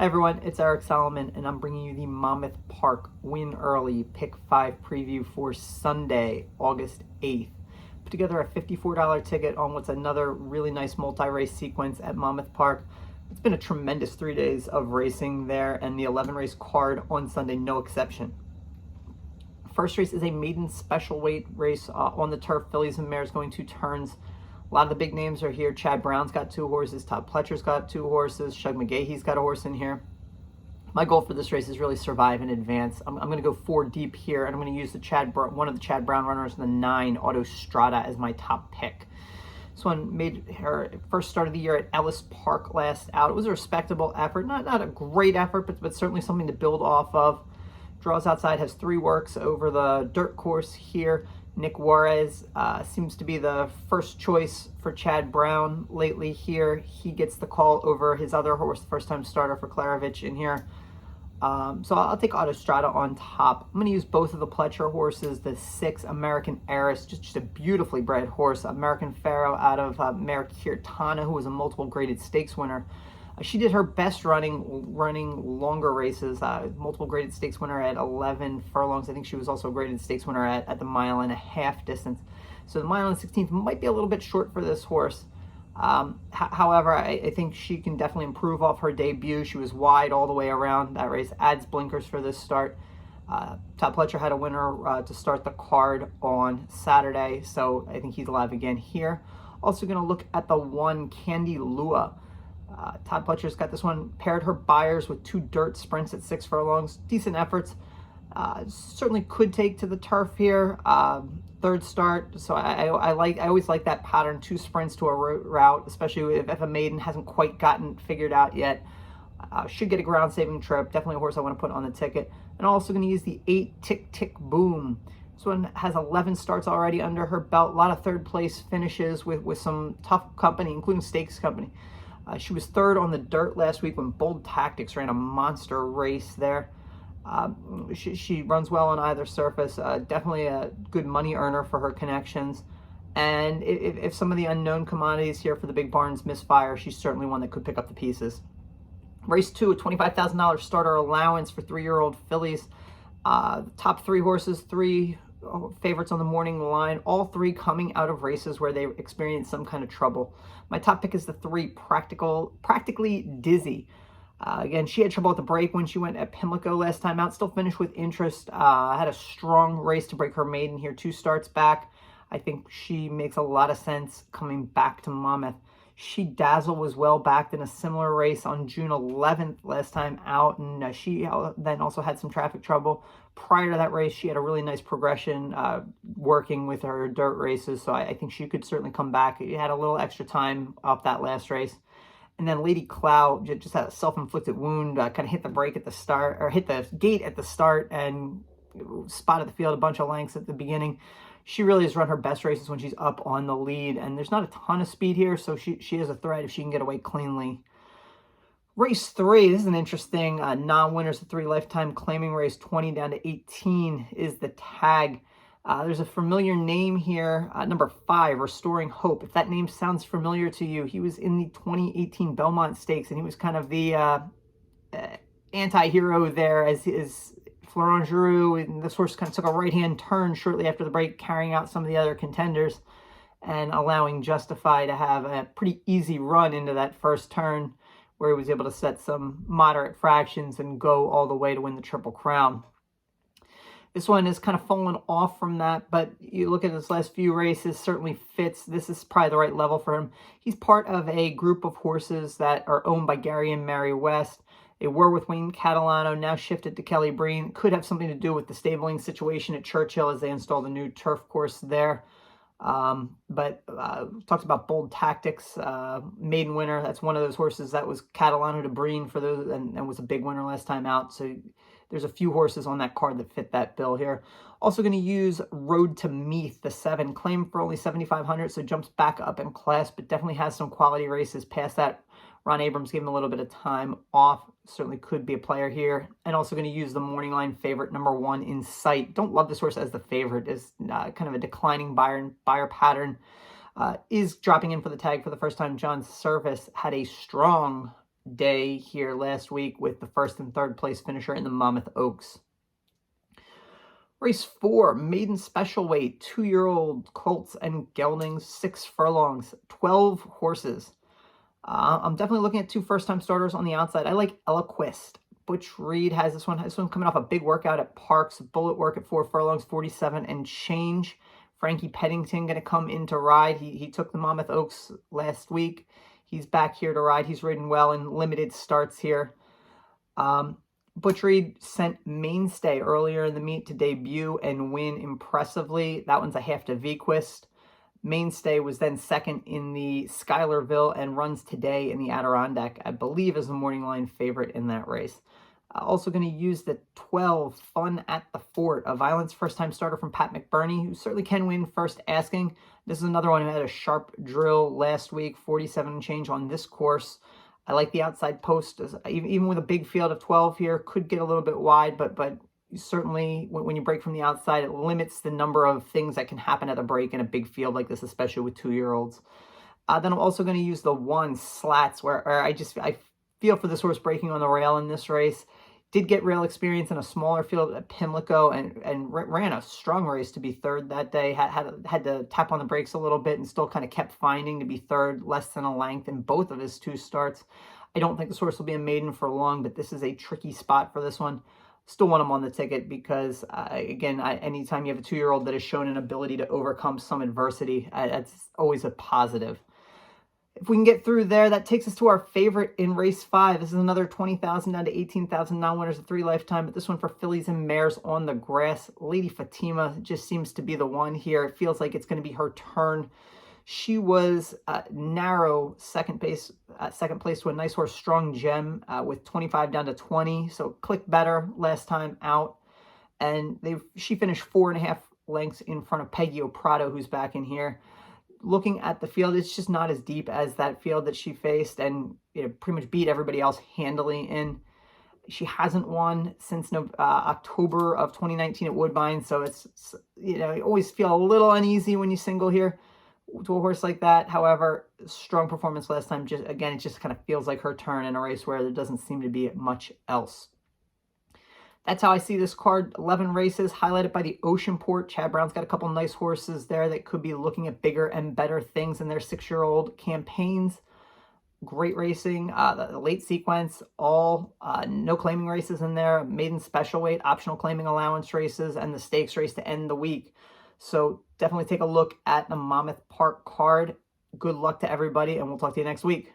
Hi everyone, it's Eric Solomon, and I'm bringing you the Monmouth Park Win Early Pick 5 preview for Sunday, August 8th. Put together a $54 ticket on what's another really nice multi-race sequence at Monmouth Park. It's been a tremendous 3 days of racing there, and the 11-race card on Sunday, no exception. First race is a maiden special weight race on the turf. Fillies and mares going 2 turns. A lot of the big names are here. Chad Brown's got 2 horses. Todd Pletcher's got 2 horses. Shug McGahee's got a horse in here. My goal for this race is really survive and advance. I'm going to go 4 deep here, and I'm going to use one of the Chad Brown runners, the 9, Autostrada, as my top pick. This one made her first start of the year at Ellis Park last out. It was a respectable effort. Not a great effort, but certainly something to build off of. Draws outside, has 3 works over the dirt course here. Nick Juarez seems to be the first choice for Chad Brown lately here. He gets the call over his other horse, the first-time starter for Klaravich in here. So I'll take Autostrada on top. I'm going to use both of the Pletcher horses, the 6 American Heiress, just a beautifully bred horse. American Pharaoh out of Mare Kirtana, who was a multiple graded stakes winner. She did her best running longer races, multiple graded stakes winner at 11 furlongs. I think she was also a graded stakes winner at the 1.5-mile distance. So the 1.16 might be a little bit short for this horse. However, I think she can definitely improve off her debut. She was wide all the way around. That race adds blinkers for this start. Todd Pletcher had a winner to start the card on Saturday, so I think he's alive again here. Also going to look at the 1 Candy Lua. Todd Pletcher's got this one, paired her buyers with 2 dirt sprints at 6 furlongs. Decent efforts. Certainly could take to the turf here. Third start, so I always like that pattern, 2 sprints to a route, especially if a maiden hasn't quite gotten figured out yet. Should get a ground saving trip. Definitely a horse I want to put on the ticket. And also going to use the 8 Tick Tick Boom. This one has 11 starts already under her belt. A lot of third place finishes with some tough company, including stakes company. She was 3rd on the dirt last week when Bold Tactics ran a monster race there. She runs well on either surface. Definitely a good money earner for her connections. And if some of the unknown commodities here for the big barns misfire, she's certainly one that could pick up the pieces. Race 2, a $25,000 starter allowance for 3-year-old fillies. Top 3 horses, 3 favorites on the morning line, all 3 coming out of races where they experienced some kind of trouble. My top pick is the 3, Practically Dizzy. Again, she had trouble at the break when she went at Pimlico last time out. Still finished with interest. Had a strong race to break her maiden here. 2 starts back. I think she makes a lot of sense coming back to Monmouth. She Dazzle was well backed in a similar race on June 11th last time out, and she then also had some traffic trouble. Prior to that race, she had a really nice progression working with her dirt races, so I think she could certainly come back. It had a little extra time off that last race. And then Lady Clow just had a self-inflicted wound, kind of hit the brake at the start, or hit the gate at the start, and spotted the field a bunch of lengths at the beginning. She really has run her best races when she's up on the lead, and there's not a ton of speed here, so she is a threat if she can get away cleanly. Race 3, this is an interesting non-winners of 3 lifetime claiming race. 20 down to 18 is the tag. There's a familiar name here, number 5, Restoring Hope. If that name sounds familiar to you, he was in the 2018 Belmont Stakes, and he was kind of the anti-hero there as Florent Giroux, and this horse kind of took a right-hand turn shortly after the break, carrying out some of the other contenders and allowing Justify to have a pretty easy run into that first turn, where he was able to set some moderate fractions and go all the way to win the Triple Crown. This one has kind of fallen off from that, but you look at his last few races, certainly fits. This is probably the right level for him. He's part of a group of horses that are owned by Gary and Mary West. They were with Wayne Catalano, now shifted to Kelly Breen. Could have something to do with the stabling situation at Churchill as they install the new turf course there. But talks about Bold Tactics, maiden winner. That's one of those horses that was Catalano to Breen for those, and was a big winner last time out. So there's a few horses on that card that fit that bill here. Also going to use Road to Meath, the 7, claimed for only 7,500, so jumps back up in class, but definitely has some quality races past that. Ron Abrams gave him a little bit of time off. Certainly could be a player here. And also going to use the morning line favorite, number 1, In Sight. Don't love this horse as the favorite. Is kind of a declining buyer pattern. Is dropping in for the tag for the first time. John Service had a strong day here last week with the first and third place finisher in the Monmouth Oaks. Race 4, maiden special weight, 2-year-old colts and geldings, 6 furlongs, 12 horses. I'm definitely looking at 2 first-time starters on the outside. I like Eloquist. Butch Reed has this one. This one coming off a big workout at Parks. Bullet work at 4 furlongs, 47 and change. Frankie Peddington going to come in to ride. He took the Monmouth Oaks last week. He's back here to ride. He's ridden well in limited starts here. Butch Reed sent Mainstay earlier in the meet to debut and win impressively. That one's a half to Vequist. Mainstay was then second in the Schuylerville and runs today in the Adirondack, I believe, as the morning line favorite in that race. Also going to use the 12, Fun at the Fort, a Violence first-time starter from Pat McBurney, who certainly can win first asking. This is another one who had a sharp drill last week, 47 and change on this course. I like the outside post, even with a big field of 12 here, could get a little bit wide, but certainly when you break from the outside, it limits the number of things that can happen at the break in a big field like this, especially with 2-year-olds. Then I'm also going to use the 1, Slats, where I feel for this horse breaking on the rail in this race. Did get rail experience in a smaller field at Pimlico and ran a strong race to be third that day. Had to tap on the brakes a little bit and still kind of kept finding to be third, less than a length in both of his 2 starts. I don't think this horse will be a maiden for long, but this is a tricky spot for this one. Still want him on the ticket because, again, anytime you have a 2-year-old that has shown an ability to overcome some adversity, that's always a positive. If we can get through there, that takes us to our favorite in race 5. This is another 20,000 down to 18,000 non-winners of 3 lifetime, but this one for fillies and mares on the grass. Lady Fatima just seems to be the one here. It feels like it's going to be her turn. She was narrow second place to a nice horse, Strong Gem, with 25 down to 20. So clicked better last time out. And she finished 4.5 lengths in front of Peggy O'Prado, who's back in here. Looking at the field, it's just not as deep as that field that she faced and pretty much beat everybody else handily in. She hasn't won since October of 2019 at Woodbine, so it's, you always feel a little uneasy when you single here to a horse like that. However, strong performance last time. It just kind of feels like her turn in a race where there doesn't seem to be much else. That's how I see this card. 11 races highlighted by the Oceanport. Chad Brown's got a couple nice horses there that could be looking at bigger and better things in their 6-year-old campaigns. Great racing. The late sequence, all no claiming races in there. Maiden special weight, optional claiming allowance races, and the stakes race to end the week. So definitely take a look at the Monmouth Park card. Good luck to everybody, and we'll talk to you next week.